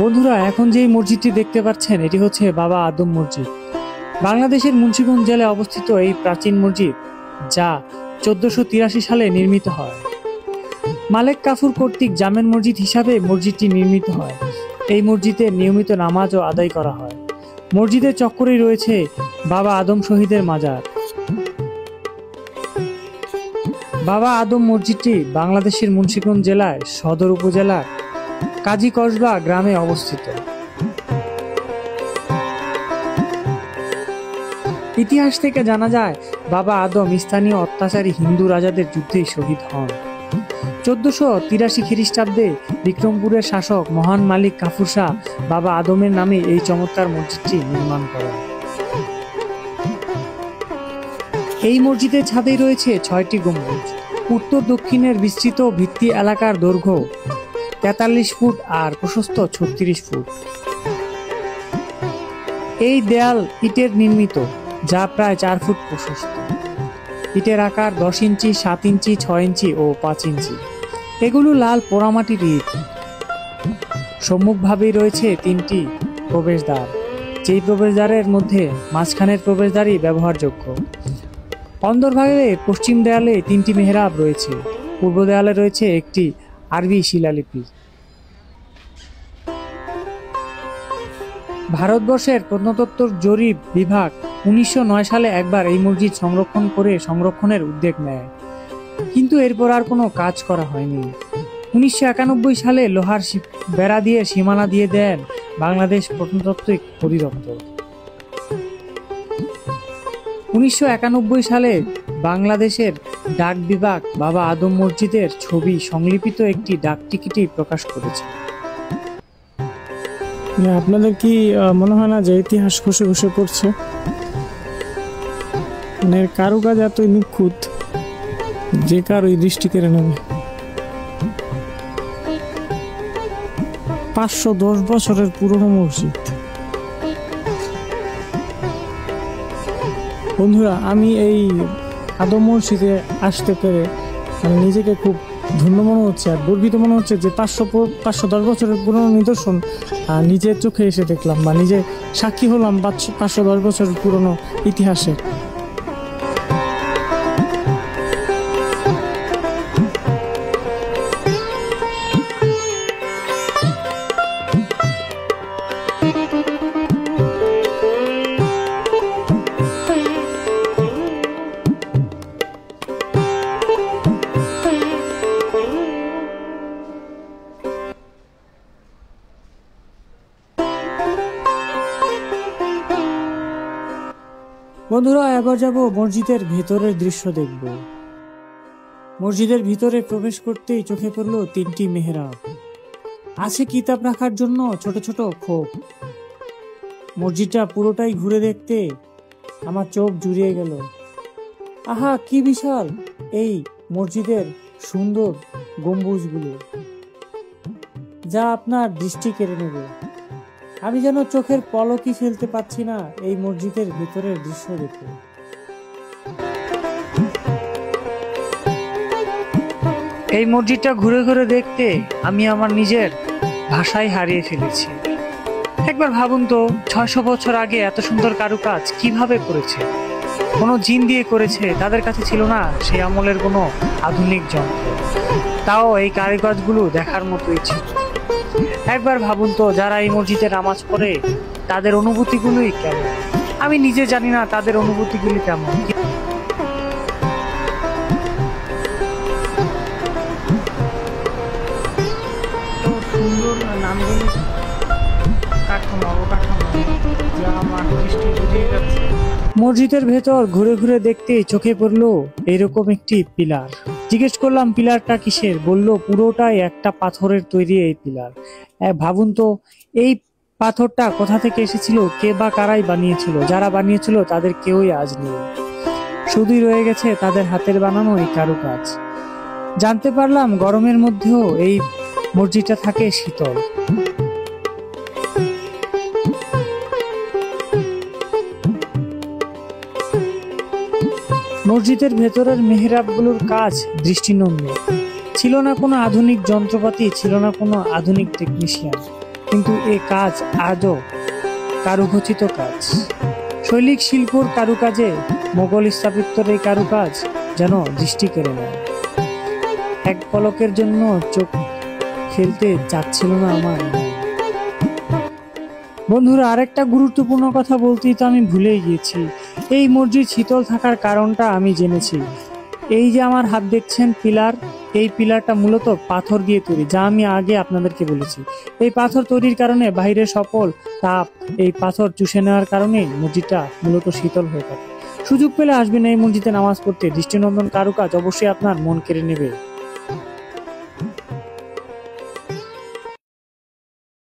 বন্ধুরা, এখন যেই মসজিদটি দেখতে পাচ্ছেন এটি হচ্ছে বাবা আদম মসজিদ। বাংলাদেশের মুন্সিগঞ্জ জেলায় অবস্থিত এই প্রাচীন মসজিদ, যা 1483 সালে নির্মিত হয়। মালেক কাফুর কর্তৃক জামের মসজিদ হিসাবে মসজিদটি নির্মিত হয়। এই মসজিদে নিয়মিত নামাজও আদায় করা হয়। মসজিদের চক্করেই রয়েছে বাবা আদম শহীদের মাজার। বাবা আদম মসজিদটি বাংলাদেশের মুন্সিগঞ্জ জেলায় সদর উপজেলার কাজী কসবা গ্রামে অবস্থিত। ইতিহাস থেকে জানা যায়, বাবা আদম স্থানীয় অত্যাচারী হিন্দু রাজাদের যুদ্ধেই শহীদ হন। 1483 খ্রিস্টাব্দে বিক্রমপুরের শাসক মহান মালিক কাফুর শাহ বাবা আদমের নামে এই চমৎকার মসজিদটি নির্মাণ করেন। এই মসজিদের ছাদে রয়েছে 6টি গম্বুজ। উত্তর দক্ষিণের বিস্তৃত ভিত্তি এলাকার দৈর্ঘ্য 43 ফুট আর প্রশস্ত 36 ফুট। এই দেয়াল ইটের নির্মিত, যা প্রায় 4 ফুট প্রশস্ত। ইটের আকার 10 ইঞ্চি, 7 ইঞ্চি, 6 ইঞ্চি ও 5 ইঞ্চি। এগুলো লাল পোড়ামাটির ইট। সম্মুখভাবেই রয়েছে 3টি প্রবেশদ্বার, যেই প্রবেশদ্বারের মধ্যে মাঝখানের প্রবেশদ্বারই ব্যবহারযোগ্য। অন্দরভাগে পশ্চিম দেয়ালে 3টি মেহরাব রয়েছে। পূর্ব দেয়ালে রয়েছে একটি আরবি শিলালিপি। ভারতবর্ষের প্রত্নতত্ত্ব জরিপ বিভাগ 1909 সালে একবার এই মসজিদ সংরক্ষণের উদ্যোগ নেয়, কিন্তু এরপর আর কোনো কাজ করা হয়নি। 1991 সালে লোহার বেড়া দিয়ে সীমানা দিয়ে দেন বাংলাদেশ প্রত্নতাত্ত্বিক অধিদপ্তর। 1991 সালে বাংলাদেশের ডাক বিভাগ বাবা আদম মসজিদের ছবি সংলিপিত একটি ডাক টিকিটই প্রকাশ করেছে। আপনাদের কি মনে হয় না যে ইতিহাস খসে খসে পড়ছে? মানে কারুকাজ এতই নিখুঁত যে কারোই দৃষ্টি কেড়ে নেবে। 510 বছরের পুরনো মসজিদ। বন্ধুরা, আমি এই আদম মসজিদে আসতে পেরে নিজেকে খুব ধন্য মনে হচ্ছে আর গর্বিত মনে হচ্ছে যে 510 বছরের পুরনো নিদর্শন নিজের চোখে এসে দেখলাম, বা নিজে সাক্ষী হলাম 510 বছরের পুরনো ইতিহাসে। বন্ধুরা, এবার যাব মসজিদের ভেতরের দৃশ্য দেখব। মসজিদের ভিতরে প্রবেশ করতেই চোখে পড়ল 3টি মেহরাব। আছে কিতাব রাখার জন্য ছোট ছোট খোপ। মসজিদটা পুরোটাই ঘুরে দেখতে আমার চোখ জুড়িয়ে গেল। আহা, কি বিশাল এই মসজিদের সুন্দর গম্বুজগুলো, যা আপনার দৃষ্টি কেড়ে নেবে। আমি যেন চোখের পলকই ফেলতে পারছি না এই মসজিদের ভিতরের দৃশ্য দেখে। এই মসজিদটা ঘুরে ঘুরে দেখতে আমি আমার নিজের ভাষাই হারিয়ে ফেলেছি। একবার ভাবুন তো, 600 বছর আগে এত সুন্দর কারুকাজ কিভাবে করেছে? কোনো জিন দিয়ে করেছে। তাদের কাছে ছিল না সেই আমলের কোনো আধুনিক যন্ত্র, তাও এই কারুকাজগুলো দেখার মতোই ছিল। একবার ভাবুন তো, যারা এই মসজিদে নামাজ পড়ে তাদের অনুভূতিগুলোই কেমন। আমি নিজে জানি না তাদের অনুভূতিগুলি কেমন। সুন্দর নান্দনিক কাঠামো যা আমার দৃষ্টি জুড়িয়ে যাচ্ছে। মসজিদের ভেতর ঘুরে ঘুরে দেখতে চোখে পড়লো এরকম একটি পিলার। জিজ্ঞেস করলাম, পিলারটা কিসের? বলল, পুরোটাই একটা পাথরের তৈরি এই পিলার। ভাবুন তো, এই পাথরটা কোথা থেকে এসেছিল, কে বা কারাই বানিয়েছিল? যারা বানিয়েছিল তাদের কেউই আজ নেই, শুধুই রয়ে গেছে তাদের হাতের বানানো এই কারুকাজ। জানতে পারলাম গরমের মধ্যেও এই মসজিদটা থাকে শীতল। মসজিদের ভেতরের মেহরাবগুলোর কাজ দৃষ্টিনন্দন। ছিল না কোনো আধুনিক যন্ত্রপাতি, ছিল না কোনো আধুনিক টেকনিশিয়ান, কিন্তু এ কাজ আজও কারুখচিত কাজ। শৈলিক শিল্পর কারুকাজে মোগল স্থাপত্যের এই কারুকাজ যেন দৃষ্টি কেড়ে নেয়। এক পলকের জন্য চোখ ফেলতে চাচ্ছিল না আমার। বন্ধুরা, আরেকটা গুরুত্বপূর্ণ কথা বলতেই তো আমি ভুলেই গিয়েছি। এই মসজিদ শীতল থাকার কারণটা আমি জেনেছি। এই যে আমার হাত দেখছেন পিলার, এই পিলারটা মূলত পাথর দিয়ে তৈরি, যা আমি আগে আপনাদেরকে বলেছি। এই পাথর তৈরির কারণে বাইরের সকল তাপ এই পাথর চুষে নেওয়ার কারণে মসজিদটা মূলত শীতল হয়ে থাকে। সুযোগ পেলে আসবেন এই মসজিদে নামাজ পড়তে। দৃষ্টিনন্দন কারুকাজ অবশ্যই আপনার মন কেড়ে নেবে।